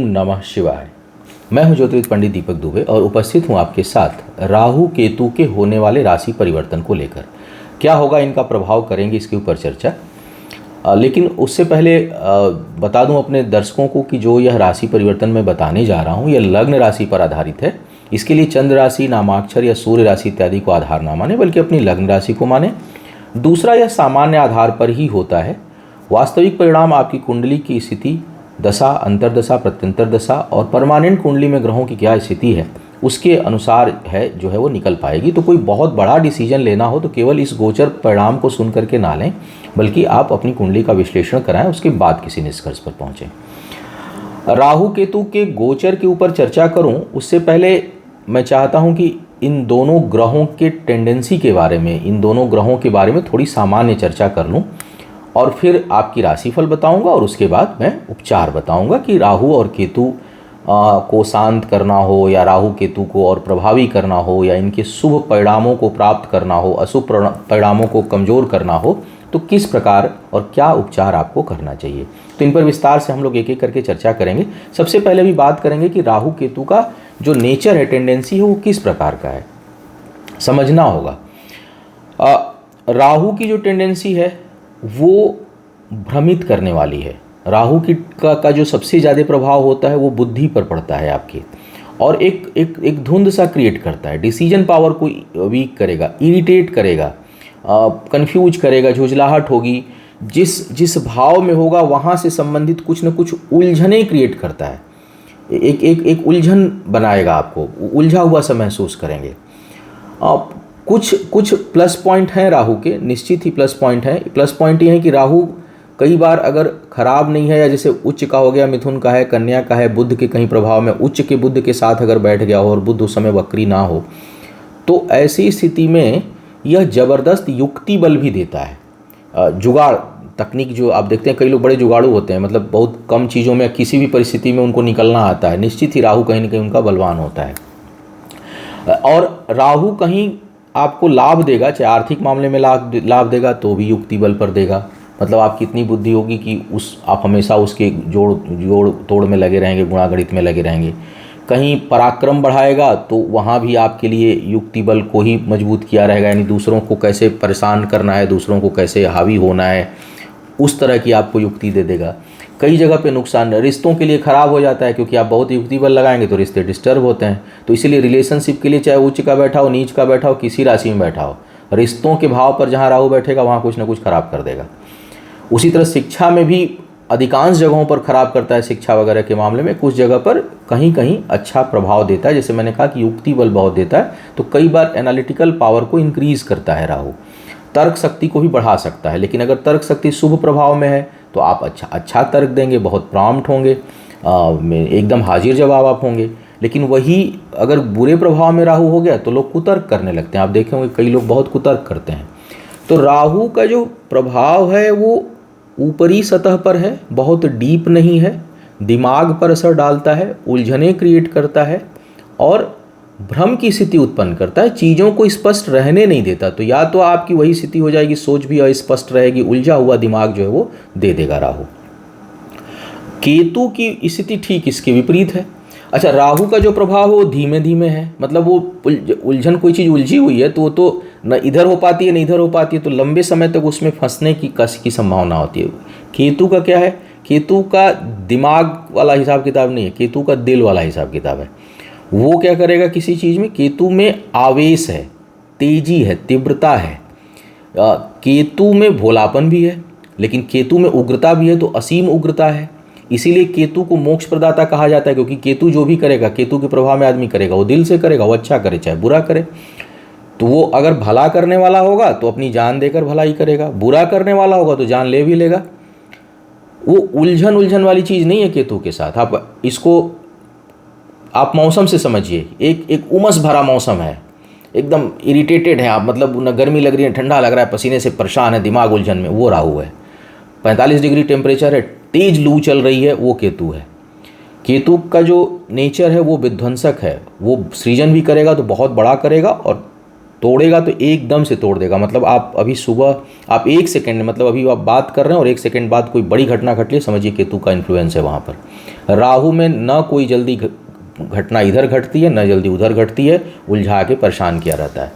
नमः शिवाय। मैं हूं ज्योतिष पंडित दीपक दुबे और उपस्थित हूं आपके साथ राहु केतु के होने वाले राशि परिवर्तन को लेकर। क्या होगा, इनका प्रभाव करेंगे, इसके ऊपर चर्चा। लेकिन उससे पहले बता दूं अपने दर्शकों को कि जो यह राशि परिवर्तन मैं बताने जा रहा हूं, यह लग्न राशि पर आधारित है। इसके लिए चंद्र राशि, नामाक्षर या सूर्य राशि इत्यादि को आधार ना माने, बल्कि अपनी लग्न राशि को माने। दूसरा, यह सामान्य आधार पर ही होता है। वास्तविक परिणाम आपकी कुंडली की स्थिति, दशा, अंतरदशा, प्रत्यंतर दशा और परमानेंट कुंडली में ग्रहों की क्या स्थिति है उसके अनुसार जो है वो निकल पाएगी। तो कोई बहुत बड़ा डिसीजन लेना हो तो केवल इस गोचर परिणाम को सुन करके ना लें, बल्कि आप अपनी कुंडली का विश्लेषण कराएं, उसके बाद किसी निष्कर्ष पर पहुंचें। राहु केतु के गोचर के ऊपर चर्चा करूं उससे पहले मैं चाहता हूं कि इन दोनों ग्रहों के टेंडेंसी के बारे में, इन दोनों ग्रहों के बारे में थोड़ी सामान्य चर्चा कर लूं और फिर आपकी राशिफल बताऊंगा और उसके बाद मैं उपचार बताऊंगा कि राहु और केतु को शांत करना हो या राहु केतु को और प्रभावी करना हो या इनके शुभ परिणामों को प्राप्त करना हो, अशुभ परिणामों को कमज़ोर करना हो, तो किस प्रकार और क्या उपचार आपको करना चाहिए। तो इन पर विस्तार से हम लोग एक एक करके चर्चा करेंगे। सबसे पहले भी बात करेंगे कि राहु केतु का जो नेचर है, टेंडेंसी है, वो किस प्रकार का है, समझना होगा। राहु की जो टेंडेंसी है वो भ्रमित करने वाली है। राहु की का जो सबसे ज़्यादा प्रभाव होता है वो बुद्धि पर पड़ता है आपकी, और एक धुंध सा क्रिएट करता है। डिसीजन पावर को वीक करेगा, इरिटेट करेगा, कंफ्यूज करेगा, झुंझलाहट होगी। जिस भाव में होगा वहाँ से संबंधित कुछ न कुछ उलझने क्रिएट करता है। एक उलझन बनाएगा, आपको उलझा हुआ सा महसूस करेंगे। कुछ प्लस पॉइंट हैं राहु के, निश्चित ही प्लस पॉइंट हैं। प्लस पॉइंट ये है कि राहु कई बार अगर खराब नहीं है, या जैसे उच्च का हो गया, मिथुन का है, कन्या का है, बुध के कहीं प्रभाव में उच्च के बुध के साथ अगर बैठ गया हो और बुध उस समय वक्री ना हो, तो ऐसी स्थिति में यह जबरदस्त युक्ति बल भी देता है। जुगाड़ तकनीक जो आप देखते हैं, कई लोग बड़े जुगाड़ू होते हैं, मतलब बहुत कम चीज़ों में किसी भी परिस्थिति में उनको निकलना आता है। निश्चित ही राहु कहीं ना कहीं उनका बलवान होता है। और राहु कहीं आपको लाभ देगा, चाहे आर्थिक मामले में लाभ देगा तो भी युक्ति बल पर देगा। मतलब आपकी इतनी बुद्धि होगी कि आप हमेशा उसके जोड़ तोड़ में लगे रहेंगे, गुणागणित में लगे रहेंगे। कहीं पराक्रम बढ़ाएगा तो वहाँ भी आपके लिए युक्ति बल को ही मजबूत किया रहेगा, यानी दूसरों को कैसे परेशान करना है, दूसरों को कैसे हावी होना है, उस तरह की आपको युक्ति दे देगा। कई जगह पे नुकसान, रिश्तों के लिए ख़राब हो जाता है, क्योंकि आप बहुत युक्ति बल लगाएंगे तो रिश्ते डिस्टर्ब होते हैं। तो इसीलिए रिलेशनशिप के लिए, चाहे उच्च का बैठा हो, नीच का बैठा हो, किसी राशि में बैठा हो, रिश्तों के भाव पर जहाँ राहु बैठेगा वहाँ कुछ ना कुछ खराब कर देगा। उसी तरह शिक्षा में भी अधिकांश जगहों पर खराब करता है। शिक्षा वगैरह के मामले में कुछ जगह पर कहीं कहीं अच्छा प्रभाव देता है। जैसे मैंने कहा कि युक्ति बल बहुत देता है, तो कई बार एनालिटिकल पावर को इंक्रीज करता है राहु। तर्क शक्ति को भी बढ़ा सकता है, लेकिन अगर तर्क शक्ति शुभ प्रभाव में है तो आप अच्छा तर्क देंगे, बहुत प्रॉम्प्ट होंगे, एकदम हाजिर जवाब आप होंगे। लेकिन वही अगर बुरे प्रभाव में राहु हो गया तो लोग कुतर्क करने लगते हैं। आप देखेंगे कई लोग बहुत कुतर्क करते हैं। तो राहु का जो प्रभाव है वो ऊपरी सतह पर है, बहुत डीप नहीं है, दिमाग पर असर डालता है, उलझने क्रिएट करता है और भ्रम की स्थिति उत्पन्न करता है, चीज़ों को स्पष्ट रहने नहीं देता। तो या तो आपकी वही स्थिति हो जाएगी, सोच भी अस्पष्ट रहेगी, उलझा हुआ दिमाग जो है वो दे देगा राहु। केतु की स्थिति ठीक इसके विपरीत है। अच्छा, राहु का जो प्रभाव है वो धीमे धीमे है, मतलब वो उलझन, कोई चीज़ उलझी हुई है तो वो तो न इधर हो पाती है न इधर हो पाती है, तो लंबे समय तक उसमें फंसने की संभावना होती है। केतु का क्या है, केतु का दिमाग वाला हिसाब किताब नहीं है, केतु का दिल वाला हिसाब किताब है। वो क्या करेगा किसी चीज़ में, केतु में आवेश है, तेजी है, तीव्रता है। केतु में भोलापन भी है, लेकिन केतु में उग्रता भी है, तो असीम उग्रता है। इसीलिए केतु को मोक्ष प्रदाता कहा जाता है, क्योंकि केतु जो भी करेगा, केतु के प्रभाव में आदमी करेगा, वो दिल से करेगा, वो अच्छा करे चाहे बुरा करे। तो वो अगर भला करने वाला होगा तो अपनी जान देकर भलाई करेगा, बुरा करने वाला होगा तो जान ले भी लेगा। वो उलझन वाली चीज़ नहीं है केतु के साथ। आप मौसम से समझिए, एक उमस भरा मौसम है, एकदम इरिटेटेड है आप, मतलब न गर्मी लग रही है, ठंडा लग रहा है, पसीने से परेशान है, दिमाग उलझन में, वो राहु है। 45 डिग्री टेम्परेचर है, तेज लू चल रही है, वो केतु है। केतु का जो नेचर है वो विध्वंसक है, वो सृजन भी करेगा तो बहुत बड़ा करेगा और तोड़ेगा तो एकदम से तोड़ देगा। मतलब आप अभी सुबह आप 1 सेकंड, मतलब अभी आप बात कर रहे हैं और 1 सेकंड बाद कोई बड़ी घटना घट ली, समझिए केतु का इन्फ्लुएंस है वहाँ पर। राहु में न कोई जल्दी घटना इधर घटती है, न जल्दी उधर घटती है, उलझा के परेशान किया रहता है।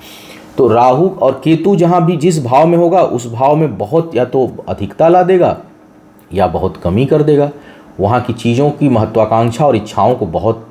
तो राहु और केतु जहाँ भी जिस भाव में होगा उस भाव में बहुत या तो अधिकता ला देगा या बहुत कमी कर देगा। वहाँ की चीज़ों की महत्वाकांक्षा और इच्छाओं को बहुत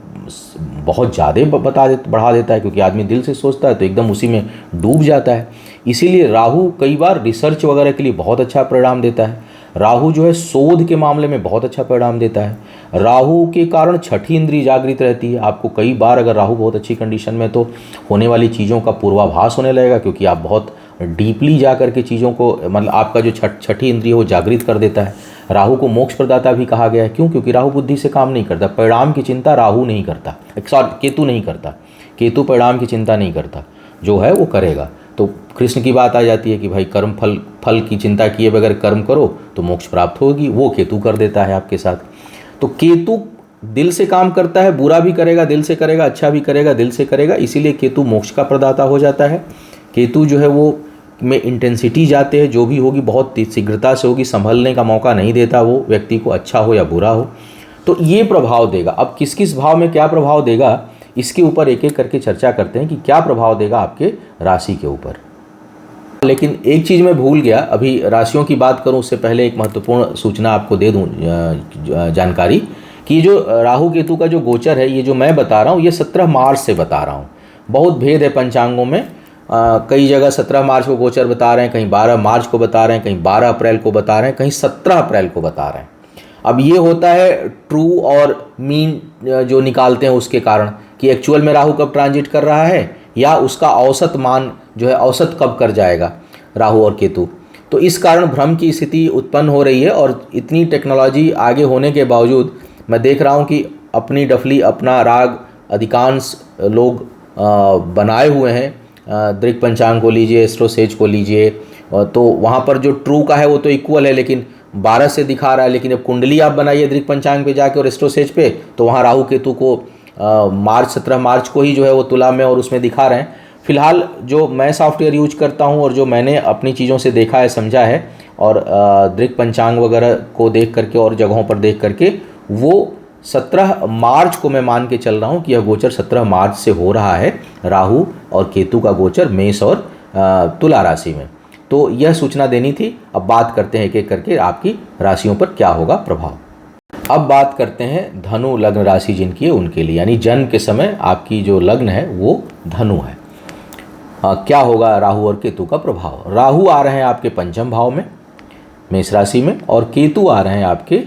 ज़्यादा बढ़ा देता है, क्योंकि आदमी दिल से सोचता है तो एकदम उसी में डूब जाता है। इसीलिए राहु कई बार रिसर्च वगैरह के लिए बहुत अच्छा परिणाम देता है। राहु जो है शोध के मामले में बहुत अच्छा परिणाम देता है। राहु के कारण छठी इंद्रिय जागृत रहती है। आपको कई बार अगर राहु बहुत अच्छी कंडीशन में तो होने वाली चीज़ों का पूर्वाभास होने लगेगा, क्योंकि आप बहुत डीपली जा करके चीज़ों को, मतलब आपका जो छठी इंद्रिय वो जागृत कर देता है। राहु को मोक्ष प्रदाता भी कहा गया है। क्यों? क्योंकि राहु बुद्धि से काम नहीं करता। परिणाम की चिंता राहु नहीं करता, केतु नहीं करता। केतु परिणाम की चिंता नहीं करता, जो है वो करेगा। तो कृष्ण की बात आ जाती है कि भाई कर्म फल की चिंता किए बगैर कर्म करो तो मोक्ष प्राप्त होगी, वो केतु कर देता है आपके साथ। तो केतु दिल से काम करता है, बुरा भी करेगा दिल से करेगा, अच्छा भी करेगा दिल से करेगा, इसीलिए केतु मोक्ष का प्रदाता हो जाता है। केतु जो है वो में इंटेंसिटी जाते हैं, जो भी होगी बहुत शीघ्रता से होगी, संभलने का मौका नहीं देता वो व्यक्ति को, अच्छा हो या बुरा हो। तो ये प्रभाव देगा। अब किस किस भाव में क्या प्रभाव देगा इसके ऊपर एक एक करके चर्चा करते हैं कि क्या प्रभाव देगा आपके राशि के ऊपर। लेकिन एक चीज़ मैं भूल गया, अभी राशियों की बात करूं उससे पहले एक महत्वपूर्ण सूचना आपको दे दूं, जानकारी कि जो राहु केतु का जो गोचर है, ये जो मैं बता रहा हूँ ये 17 मार्च से बता रहा हूँ। बहुत भेद है पंचांगों में, कई जगह 17 मार्च को गोचर बता रहे हैं, कहीं 12 मार्च को बता रहे हैं, कहीं 12 अप्रैल को बता रहे हैं, कहीं 17 अप्रैल को बता रहे हैं। अब ये होता है ट्रू और मीन जो निकालते हैं उसके कारण कि एक्चुअल में राहु कब ट्रांजिट कर रहा है या उसका औसत मान जो है औसत कब कर जाएगा राहु और केतु। तो इस कारण भ्रम की स्थिति उत्पन्न हो रही है। और इतनी टेक्नोलॉजी आगे होने के बावजूद मैं देख रहा हूँ कि अपनी डफली अपना राग अधिकांश लोग बनाए हुए हैं। दृक पंचांग को लीजिए, एस्ट्रोसेज को लीजिए, तो वहाँ पर जो ट्रू का है वो तो इक्वल है, लेकिन 12 से दिखा रहा है। लेकिन अब कुंडली आप बनाइए दृक पंचांग पे जाके और एस्ट्रोसेज पे, तो वहाँ राहु केतु को 17 मार्च को ही जो है वो तुला में और उसमें दिखा रहे हैं। फिलहाल जो मैं सॉफ्टवेयर यूज करता हूँ और जो मैंने अपनी चीज़ों से देखा है, समझा है, और दृक पंचांग वगैरह को देख करके और जगहों पर देख करके, वो 17 मार्च को मैं मान के चल रहा हूँ कि यह गोचर 17 मार्च से हो रहा है, राहु और केतु का गोचर मेष और तुला राशि में। तो यह सूचना देनी थी। अब बात करते हैं एक एक करके आपकी राशियों पर क्या होगा प्रभाव। अब बात करते हैं धनु लग्न राशि जिनकी है उनके लिए, यानी जन्म के समय आपकी जो लग्न है वो धनु है। क्या होगा राहु और केतु का प्रभाव। राहु आ रहे हैं आपके पंचम भाव में मेष राशि में, और केतु आ रहे हैं आपके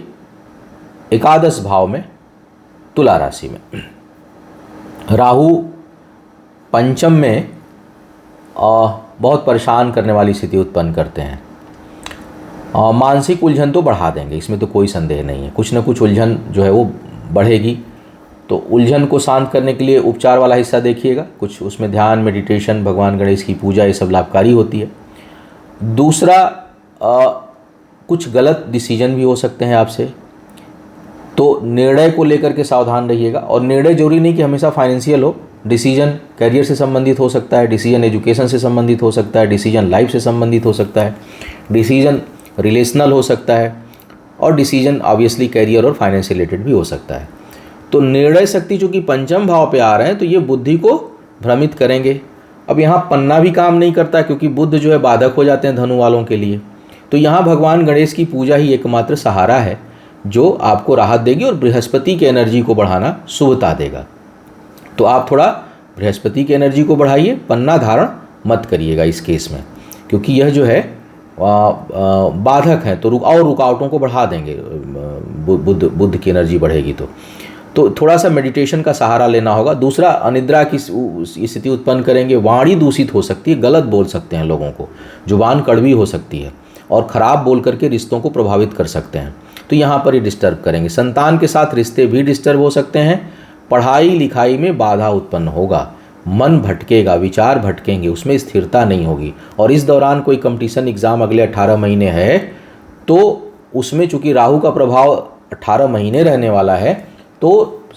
एकादश भाव में तुला राशि में। राहु पंचम में बहुत परेशान करने वाली स्थिति उत्पन्न करते हैं। मानसिक उलझन तो बढ़ा देंगे, इसमें तो कोई संदेह नहीं है। कुछ न कुछ उलझन जो है वो बढ़ेगी। तो उलझन को शांत करने के लिए उपचार वाला हिस्सा देखिएगा, कुछ उसमें ध्यान, मेडिटेशन, भगवान गणेश की पूजा, ये सब लाभकारी होती है। दूसरा, कुछ गलत डिसीजन भी हो सकते हैं आपसे, तो निर्णय को लेकर के सावधान रहिएगा। और निर्णय जरूरी नहीं कि हमेशा फाइनेंशियल हो, डिसीजन कैरियर से संबंधित हो सकता है, डिसीजन एजुकेशन से संबंधित हो सकता है, डिसीजन लाइफ से संबंधित हो सकता है, डिसीजन रिलेशनल हो सकता है, और डिसीजन ऑब्वियसली कैरियर और फाइनेंस से रिलेटेड भी हो सकता है। तो निर्णय शक्ति चूँकि पंचम भाव पे आ रहे हैं तो ये बुद्धि को भ्रमित करेंगे। अब यहाँ पन्ना भी काम नहीं करता क्योंकि बुध जो है बाधक हो जाते हैं धनु वालों के लिए। तो यहाँ भगवान गणेश की पूजा ही एकमात्र सहारा है जो आपको राहत देगी और बृहस्पति की एनर्जी को बढ़ाना शुभता देगा। तो आप थोड़ा बृहस्पति की एनर्जी को बढ़ाइए, पन्ना धारण मत करिएगा इस केस में, क्योंकि यह जो है बाधक है तो रुकावटों को बढ़ा देंगे। बुध की एनर्जी बढ़ेगी तो थोड़ा सा मेडिटेशन का सहारा लेना होगा। दूसरा, अनिद्रा की स्थिति उत्पन्न करेंगे, वाणी दूषित हो सकती है, गलत बोल सकते हैं लोगों को, जुबान कड़वी हो सकती है और ख़राब बोल करके रिश्तों को प्रभावित कर सकते हैं। तो यहाँ पर ही डिस्टर्ब करेंगे। संतान के साथ रिश्ते भी डिस्टर्ब हो सकते हैं। पढ़ाई लिखाई में बाधा उत्पन्न होगा, मन भटकेगा, विचार भटकेंगे, उसमें स्थिरता नहीं होगी। और इस दौरान कोई कंपटीशन एग्ज़ाम अगले 18 महीने है तो उसमें चूँकि राहु का प्रभाव 18 महीने रहने वाला है तो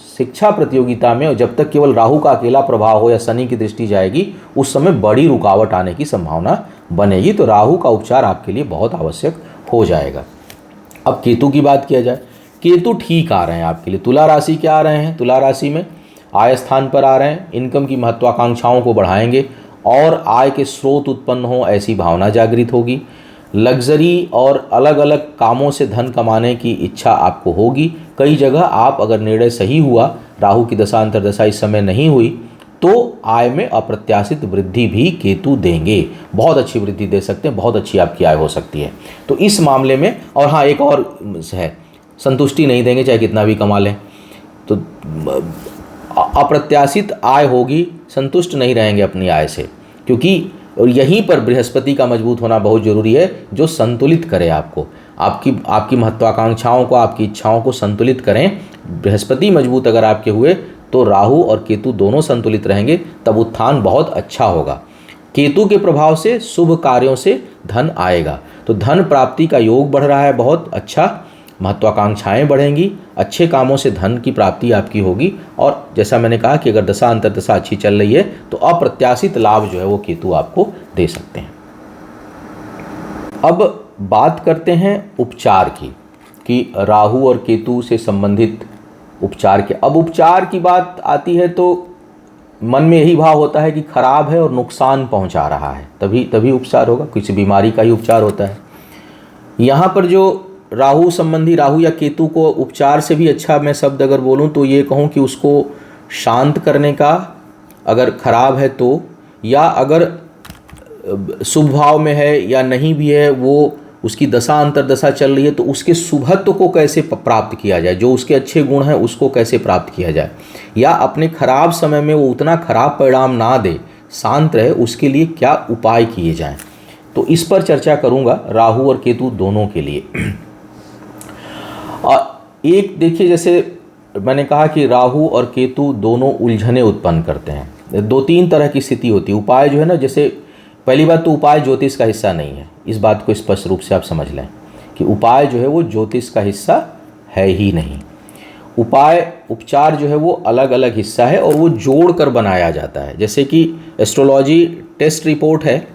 शिक्षा प्रतियोगिता में जब तक केवल राहु का अकेला प्रभाव हो या शनि की दृष्टि जाएगी, उस समय बड़ी रुकावट आने की संभावना बनेगी। तो राहु का उपचार आपके लिए बहुत आवश्यक हो जाएगा। अब केतु की बात किया जाए, केतु ठीक आ रहे हैं आपके लिए। तुला राशि के आ रहे हैं, तुला राशि में आय स्थान पर आ रहे हैं, इनकम की महत्वाकांक्षाओं को बढ़ाएंगे और आय के स्रोत उत्पन्न हो ऐसी भावना जागृत होगी। लग्जरी और अलग अलग कामों से धन कमाने की इच्छा आपको होगी। कई जगह आप अगर निर्णय सही हुआ, राहु की दशा अंतर्दशा इस समय नहीं हुई, तो आय में अप्रत्याशित वृद्धि भी केतु देंगे। बहुत अच्छी वृद्धि दे सकते हैं, बहुत अच्छी आपकी आय हो सकती है। तो इस मामले में, और हाँ एक और है, संतुष्टि नहीं देंगे चाहे कितना भी कमा लें, तो अप्रत्याशित आय होगी, संतुष्ट नहीं रहेंगे अपनी आय से, क्योंकि और यहीं पर बृहस्पति का मजबूत होना बहुत जरूरी है, जो संतुलित करे आपको, आपकी महत्वाकांक्षाओं को, आपकी इच्छाओं को संतुलित करें। बृहस्पति मजबूत अगर आपके हुए तो राहु और केतु दोनों संतुलित रहेंगे, तब उत्थान बहुत अच्छा होगा। केतु के प्रभाव से शुभ कार्यों से धन आएगा, तो धन प्राप्ति का योग बढ़ रहा है, बहुत अच्छा। महत्वाकांक्षाएं बढ़ेंगी, अच्छे कामों से धन की प्राप्ति आपकी होगी। और जैसा मैंने कहा कि अगर दशा अंतर्दशा अच्छी चल रही है तो अप्रत्याशित लाभ जो है वो केतु आपको दे सकते हैं। अब बात करते हैं उपचार की, कि राहु और केतु से संबंधित उपचार के। अब उपचार की बात आती है तो मन में यही भाव होता है कि खराब है और नुकसान पहुंचा रहा है, तभी उपचार होगा। किसी बीमारी का ही उपचार होता है। यहाँ पर जो राहु संबंधी, राहु या केतु को उपचार से भी अच्छा मैं शब्द अगर बोलूँ तो ये कहूँ कि उसको शांत करने का, अगर खराब है तो, या अगर शुभ भाव में है या नहीं भी है, वो उसकी दशा अंतर्दशा चल रही है, तो उसके शुभत्व को कैसे प्राप्त किया जाए, जो उसके अच्छे गुण हैं उसको कैसे प्राप्त किया जाए, या अपने खराब समय में वो उतना खराब परिणाम ना दे, शांत रहे, उसके लिए क्या उपाय किए जाएं। तो इस पर चर्चा करूँगा, राहु और केतु दोनों के लिए। और एक देखिए, जैसे मैंने कहा कि राहु और केतु दोनों उलझने उत्पन्न करते हैं। दो तीन तरह की स्थिति होती है। उपाय जो है ना, जैसे पहली बात तो उपाय ज्योतिष का हिस्सा नहीं है, इस बात को स्पष्ट रूप से आप समझ लें कि उपाय जो है वो ज्योतिष का हिस्सा है ही नहीं। उपाय, उपचार जो है वो अलग अलग हिस्सा है और वो जोड़ कर बनाया जाता है। जैसे कि एस्ट्रोलॉजी टेस्ट रिपोर्ट है,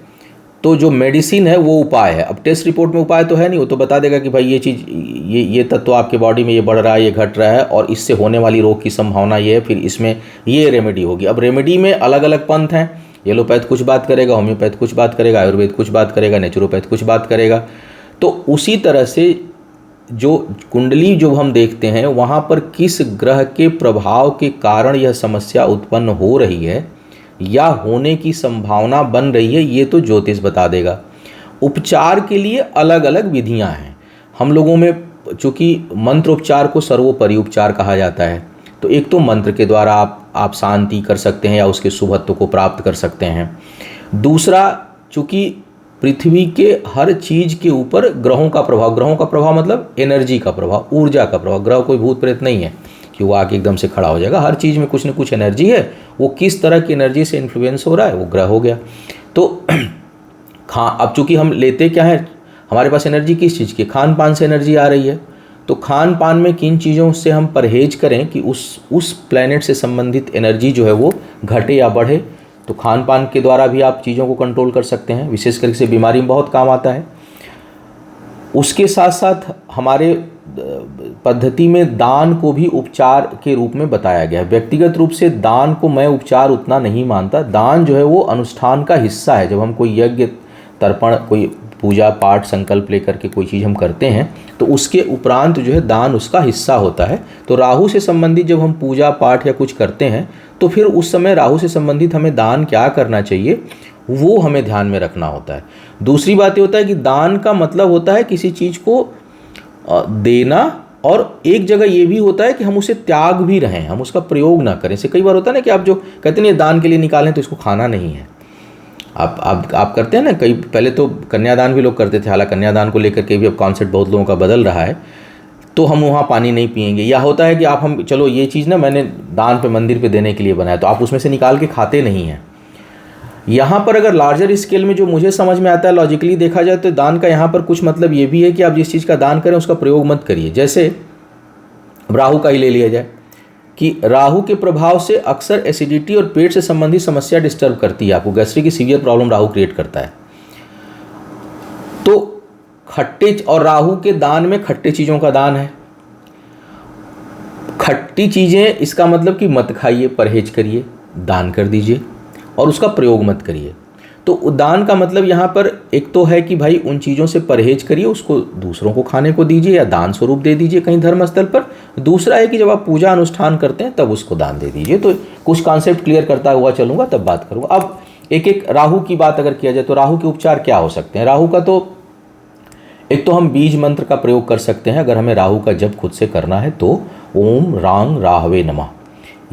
तो जो मेडिसिन है वो उपाय है। अब टेस्ट रिपोर्ट में उपाय तो है नहीं, वो तो बता देगा कि भाई ये चीज़, ये तत्व आपके बॉडी में ये बढ़ रहा है, ये घट रहा है, और इससे होने वाली रोग की संभावना ये है, फिर इसमें ये रेमेडी होगी। अब रेमेडी में अलग अलग पंथ हैं, एलोपैथ कुछ बात करेगा, होम्योपैथ कुछ बात करेगा, आयुर्वेद कुछ बात करेगा, नेचुरोपैथ कुछ बात करेगा। तो उसी तरह से जो कुंडली जो हम देखते हैं, वहाँ पर किस ग्रह के प्रभाव के कारण यह समस्या उत्पन्न हो रही है या होने की संभावना बन रही है, ये तो ज्योतिष बता देगा। उपचार के लिए अलग अलग विधियां हैं। हम लोगों में चूँकि मंत्रोपचार को सर्वोपरि उपचार कहा जाता है, तो एक तो मंत्र के द्वारा आप शांति कर सकते हैं या उसके शुभत्व को प्राप्त कर सकते हैं। दूसरा, चूँकि पृथ्वी के हर चीज़ के ऊपर ग्रहों का प्रभाव मतलब एनर्जी का प्रभाव, ऊर्जा का प्रभाव। ग्रह कोई भूत प्रेत नहीं है कि वो आके एकदम से खड़ा हो जाएगा। हर चीज़ में कुछ न कुछ एनर्जी है, वो किस तरह की एनर्जी से इन्फ्लुएंस हो रहा है वो ग्रह हो गया। तो अब चूँकि हम लेते क्या है, हमारे पास एनर्जी किस चीज़ की, खान पान से एनर्जी आ रही है। तो खान पान में किन चीज़ों से हम परहेज करें कि उस प्लैनेट से संबंधित एनर्जी जो है वो घटे या बढ़े, तो खान पान के द्वारा भी आप चीज़ों को कंट्रोल कर सकते हैं। विशेष करके से बीमारी में बहुत काम आता है। उसके साथ साथ हमारे पद्धति में दान को भी उपचार के रूप में बताया गया है। व्यक्तिगत रूप से दान को मैं उपचार उतना नहीं मानता। दान जो है वो अनुष्ठान का हिस्सा है। जब हम कोई यज्ञ, तर्पण, कोई पूजा पाठ, संकल्प लेकर के कोई चीज़ हम करते हैं, तो उसके उपरांत जो है दान उसका हिस्सा होता है। तो राहु से संबंधित जब हम पूजा पाठ या कुछ करते हैं, तो फिर उस समय राहु से संबंधित हमें दान क्या करना चाहिए वो हमें ध्यान में रखना होता है। दूसरी बात ये होता है कि दान का मतलब होता है किसी चीज़ को देना, और एक जगह ये भी होता है कि हम उसे त्याग भी रहें, हम उसका प्रयोग ना करें। से कई बार होता है ना कि आप जो कहते हैं दान के लिए निकालें तो इसको खाना नहीं है। आप करते हैं ना, कई पहले तो कन्यादान भी लोग करते थे, हालांकि कन्यादान को लेकर के भी अब कॉन्सेप्ट बहुत लोगों का बदल रहा है। तो हम वहाँ पानी नहीं पिएंगे, या होता है कि हम चलो ये चीज़ ना मैंने दान पे मंदिर पे देने के लिए बनाया, तो आप उसमें से निकाल के खाते नहीं हैं। यहाँ पर अगर लार्जर स्केल में जो मुझे समझ में आता है, लॉजिकली देखा जाए, तो दान का यहाँ पर कुछ मतलब ये भी है कि आप जिस चीज़ का दान करें उसका प्रयोग मत करिए। जैसे राहु का ही ले लिया जाए, कि राहु के प्रभाव से अक्सर एसिडिटी और पेट से संबंधित समस्या डिस्टर्ब करती है, आपको गैस्ट्रिक की सीवियर प्रॉब्लम राहु क्रिएट करता है। तो खट्टे, और राहु के दान में खट्टे चीज़ों का दान है। खट्टी चीज़ें, इसका मतलब कि मत खाइए, परहेज करिए, दान कर दीजिए और उसका प्रयोग मत करिए। तो दान का मतलब यहाँ पर एक तो है कि भाई उन चीज़ों से परहेज करिए, उसको दूसरों को खाने को दीजिए या दान स्वरूप दे दीजिए कहीं धर्म स्थल पर। दूसरा है कि जब आप पूजा अनुष्ठान करते हैं तब उसको दान दे दीजिए। तो कुछ कॉन्सेप्ट क्लियर करता हुआ चलूँगा, तब बात करूँगा। अब एक एक राहु की बात अगर किया जाए तो राहु के उपचार क्या हो सकते हैं। राहु का तो एक तो हम बीज मंत्र का प्रयोग कर सकते हैं। अगर हमें राहु का जप खुद से करना है तो ओम रांग राहवे नमः,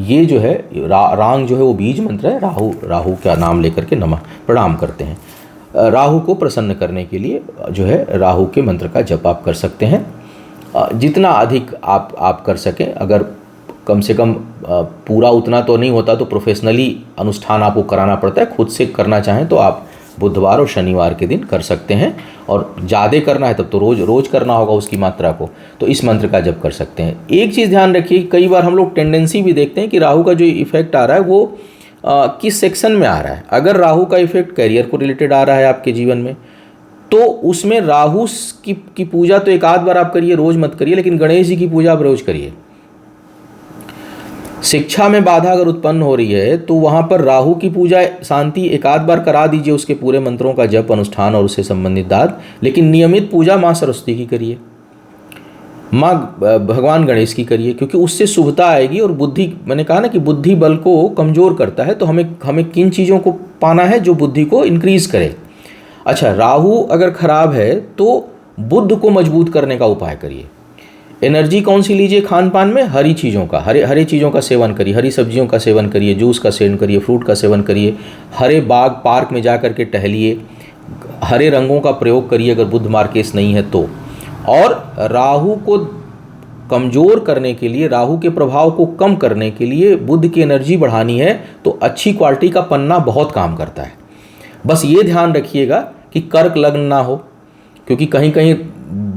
ये जो है रांग जो है वो बीज मंत्र है। राहु का नाम लेकर के नमः प्रणाम करते हैं। राहु को प्रसन्न करने के लिए जो है राहु के मंत्र का जप आप कर सकते हैं, जितना अधिक आप कर सकें। अगर कम से कम पूरा उतना तो नहीं होता तो प्रोफेशनली अनुष्ठान आपको कराना पड़ता है। खुद से करना चाहें तो आप बुधवार और शनिवार के दिन कर सकते हैं, और ज़्यादा करना है तब तो रोज़ करना होगा उसकी मात्रा को, तो इस मंत्र का जप कर सकते हैं। एक चीज़ ध्यान रखिए, कई बार हम लोग टेंडेंसी भी देखते हैं कि राहु का जो इफेक्ट आ रहा है वो किस सेक्शन में आ रहा है। अगर राहु का इफेक्ट करियर को रिलेटेड आ रहा है आपके जीवन में, तो उसमें राहु की पूजा तो एक आध बार आप करिए, रोज़ मत करिए, लेकिन गणेश जी की पूजा आप रोज़ करिए। शिक्षा में बाधा अगर उत्पन्न हो रही है तो वहाँ पर राहु की पूजा शांति एक आध बार करा दीजिए, उसके पूरे मंत्रों का जप अनुष्ठान और उससे संबंधित दान। लेकिन नियमित पूजा माँ सरस्वती की करिए, माँ भगवान गणेश की करिए, क्योंकि उससे शुभता आएगी। और बुद्धि, मैंने कहा ना कि बुद्धि बल को कमज़ोर करता है, तो हमें किन चीज़ों को पाना है जो बुद्धि को इंक्रीज करे। अच्छा, राहु अगर खराब है तो बुद्ध को मजबूत करने का उपाय करिए। एनर्जी कौन सी लीजिए खान पान में? हरी चीज़ों का, हरे चीज़ों का सेवन करिए, हरी सब्जियों का सेवन करिए, जूस का सेवन करिए, फ्रूट का सेवन करिए, हरे बाग पार्क में जा कर के टहलिए, हरे रंगों का प्रयोग करिए अगर बुध मार्केस नहीं है तो। और राहु को कमज़ोर करने के लिए, राहु के प्रभाव को कम करने के लिए, बुध की एनर्जी बढ़ानी है तो अच्छी क्वालिटी का पन्ना बहुत काम करता है। बस ये ध्यान रखिएगा कि कर्क लग्न ना हो, क्योंकि कहीं कहीं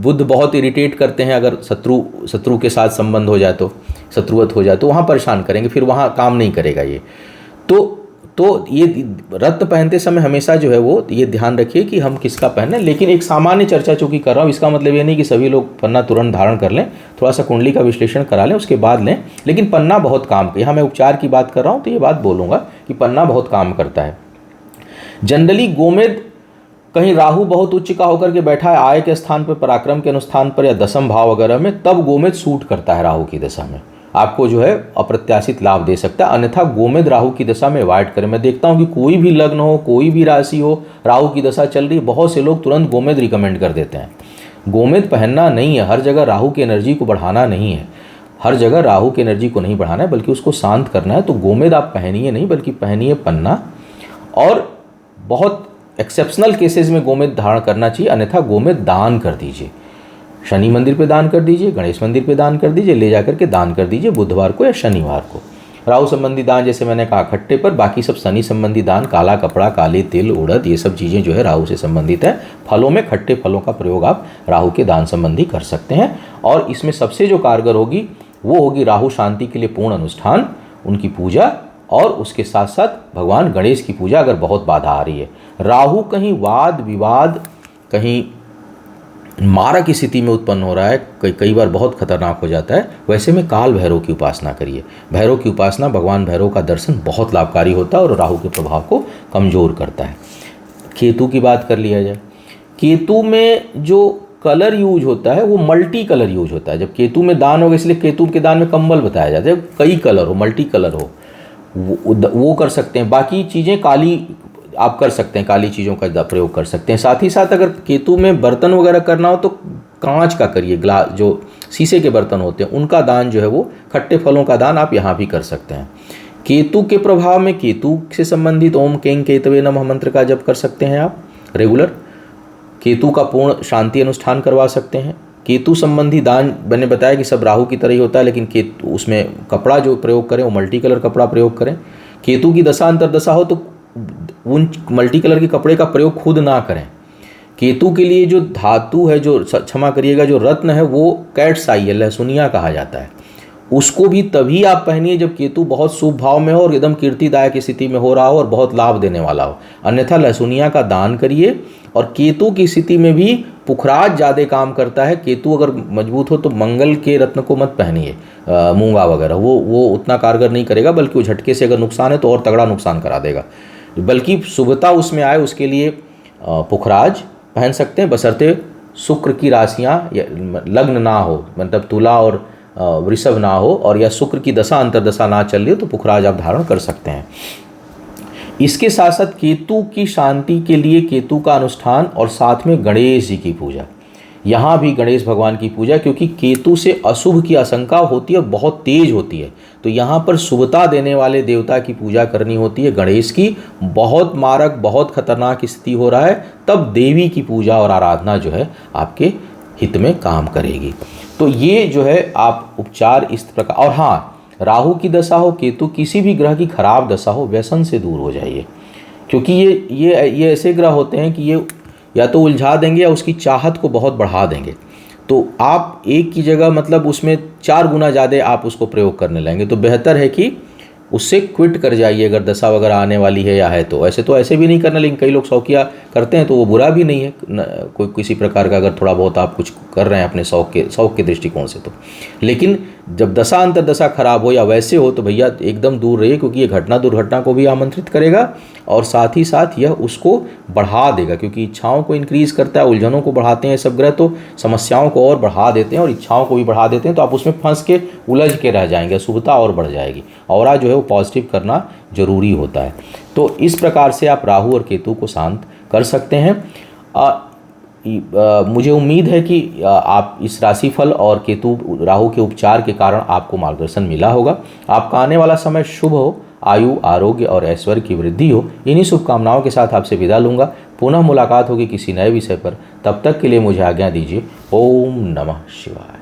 बुध बहुत इरिटेट करते हैं। अगर शत्रु के साथ संबंध हो जाए तो, शत्रुवत हो जाए तो वहाँ परेशान करेंगे, फिर वहाँ काम नहीं करेगा ये। तो ये रत्न पहनते समय हमेशा जो है वो ये ध्यान रखिए कि हम किसका पहने। लेकिन एक सामान्य चर्चा चूँकि कर रहा हूँ, इसका मतलब ये नहीं कि सभी लोग पन्ना तुरंत धारण कर लें, थोड़ा सा कुंडली का विश्लेषण करा लें उसके बाद लें। लेकिन पन्ना बहुत काम, यहाँ मैं उपचार की बात कर रहा हूँ तो ये बात बोलूँगा कि पन्ना बहुत काम करता है। जनरली गोमेद, कहीं राहु बहुत उच्च का होकर के बैठा है आय के स्थान पर, पराक्रम के अनुष्ठान पर या दशम भाव वगैरह में, तब गोमेद सूट करता है राहु की दशा में, आपको जो है अप्रत्याशित लाभ दे सकता है। अन्यथा गोमेद राहु की दशा में अवॉइड करें। मैं देखता हूँ कि कोई भी लग्न हो, कोई भी राशि हो, राहु की दशा चल रही है, बहुत से लोग तुरंत गोमेद रिकमेंड कर देते हैं। गोमेद पहनना नहीं है, हर जगह राहु की एनर्जी को बढ़ाना नहीं है, हर जगह राहु की एनर्जी को नहीं बढ़ाना है बल्कि उसको शांत करना है। तो गोमेद आप पहनिए नहीं, बल्कि पहनिए पन्ना। और बहुत एक्सेप्शनल केसेस में गोमेद धारण करना चाहिए, अन्यथा गोमेद दान कर दीजिए। शनि मंदिर पे दान कर दीजिए, गणेश मंदिर पे दान कर दीजिए, ले जाकर के दान कर दीजिए बुधवार को या शनिवार को। राहु संबंधी दान जैसे मैंने कहा खट्टे पर, बाकी सब शनि संबंधी दान, काला कपड़ा, काले तिल, उड़द, ये सब चीज़ें जो है राहु से संबंधित है। फलों में खट्टे फलों का प्रयोग आप राहु के दान संबंधी कर सकते हैं। और इसमें सबसे जो कारगर होगी वो होगी राहु शांति के लिए पूर्ण अनुष्ठान, उनकी पूजा, और उसके साथ साथ भगवान गणेश की पूजा अगर बहुत बाधा आ रही है। राहु कहीं वाद विवाद, कहीं मारक की स्थिति में उत्पन्न हो रहा है, कई बार बहुत खतरनाक हो जाता है, वैसे में काल भैरव की उपासना करिए। भैरव की उपासना, भगवान भैरव का दर्शन बहुत लाभकारी होता है और राहु के प्रभाव को कमज़ोर करता है। केतु की बात कर लिया जाए, केतु में जो कलर यूज होता है वो मल्टी कलर यूज होता है। जब केतु में दान होगा, इसलिए केतु के दान में कंबल बताया जाता है, कई कलर हो, मल्टी कलर हो, वो कर सकते हैं। बाकी चीज़ें काली आप कर सकते हैं, काली चीज़ों का प्रयोग कर सकते हैं। साथ ही साथ अगर केतु में बर्तन वगैरह करना हो तो कांच का करिए, ग्लास, जो शीशे के बर्तन होते हैं उनका दान जो है वो, खट्टे फलों का दान आप यहाँ भी कर सकते हैं। केतु के प्रभाव में केतु से संबंधित ओम कें केतवे नमः मंत्र का जप कर सकते हैं आप रेगुलर। केतु का पूर्ण शांति अनुष्ठान करवा सकते हैं। केतु संबंधी दान मैंने बताया कि सब राहु की तरह ही होता है, लेकिन केतु उसमें कपड़ा जो प्रयोग करें वो मल्टी कलर कपड़ा प्रयोग करें। केतु की दशा अंतर्दशा हो तो उन मल्टी कलर के कपड़े का प्रयोग खुद ना करें। केतु के लिए जो धातु है, जो क्षमा करिएगा, जो रत्न है वो कैट्स आई है, लहसुनिया कहा जाता है, उसको भी तभी आप पहनिए जब केतु बहुत शुभ भाव में हो और एकदम कीर्तिदायक स्थिति में हो रहा हो और बहुत लाभ देने वाला हो। अन्यथा लहसुनिया का दान करिए। और केतु की स्थिति में भी पुखराज ज़्यादा काम करता है। केतु अगर मजबूत हो तो मंगल के रत्न को मत पहनिए, मूंगा वगैरह, वो उतना कारगर नहीं करेगा, बल्कि वो झटके से अगर नुकसान है तो और तगड़ा नुकसान करा देगा। बल्कि शुभता उसमें आए उसके लिए पुखराज पहन सकते हैं, बशर्ते शुक्र की राशियाँ लग्न ना हो, मतलब तुला और वृषभ ना हो, और या शुक्र की दशा अंतरदशा ना चल रही हो तो पुखराज आप धारण कर सकते हैं। इसके साथ साथ केतु की शांति के लिए केतु का अनुष्ठान और साथ में गणेश जी की पूजा, यहाँ भी गणेश भगवान की पूजा, क्योंकि केतु से अशुभ की आशंका होती है और बहुत तेज होती है, तो यहाँ पर शुभता देने वाले देवता की पूजा करनी होती है गणेश की। बहुत मारक बहुत खतरनाक स्थिति हो रहा है तब देवी की पूजा और आराधना जो है आपके हित में काम करेगी। तो ये जो है आप उपचार इस प्रकार। और हाँ, राहु की दशा हो, केतु किसी भी ग्रह की खराब दशा हो, व्यसन से दूर हो जाइए, क्योंकि ये ऐसे ग्रह होते हैं कि ये या तो उलझा देंगे या उसकी चाहत को बहुत बढ़ा देंगे। तो आप एक की जगह मतलब उसमें 4 गुना ज़्यादा आप उसको प्रयोग करने लगेंगे, तो बेहतर है कि उससे क्विट कर जाइए अगर दशा वगैरह आने वाली है या है तो। ऐसे भी नहीं करना, लेकिन कई लोग शौकिया करते हैं तो वो बुरा भी नहीं है, कोई किसी प्रकार का अगर थोड़ा बहुत आप कुछ कर रहे हैं अपने शौक के दृष्टिकोण से तो। लेकिन जब दशा अंतर दशा खराब हो या वैसे हो तो भैया एकदम दूर रहिए, क्योंकि ये घटना दुर्घटना को भी आमंत्रित करेगा और साथ ही साथ यह उसको बढ़ा देगा, क्योंकि इच्छाओं को इंक्रीज करता है, उलझनों को बढ़ाते हैं सब ग्रह, तो समस्याओं को और बढ़ा देते हैं और इच्छाओं को भी बढ़ा देते हैं, तो आप उसमें फंस के उलझ के रह जाएंगे, शुभता और बढ़ जाएगी। और जो है वो पॉजिटिव करना जरूरी होता है। तो इस प्रकार से आप राहु और केतु को शांत कर सकते हैं। मुझे उम्मीद है कि आप इस राशिफल और केतु राहु के उपचार के कारण आपको मार्गदर्शन मिला होगा। आपका आने वाला समय शुभ हो, आयु आरोग्य और ऐश्वर्य की वृद्धि हो। इन्हीं शुभकामनाओं के साथ आपसे विदा लूँगा। पुनः मुलाकात होगी किसी नए विषय पर, तब तक के लिए मुझे आज्ञा दीजिए। ओम नमः शिवाय।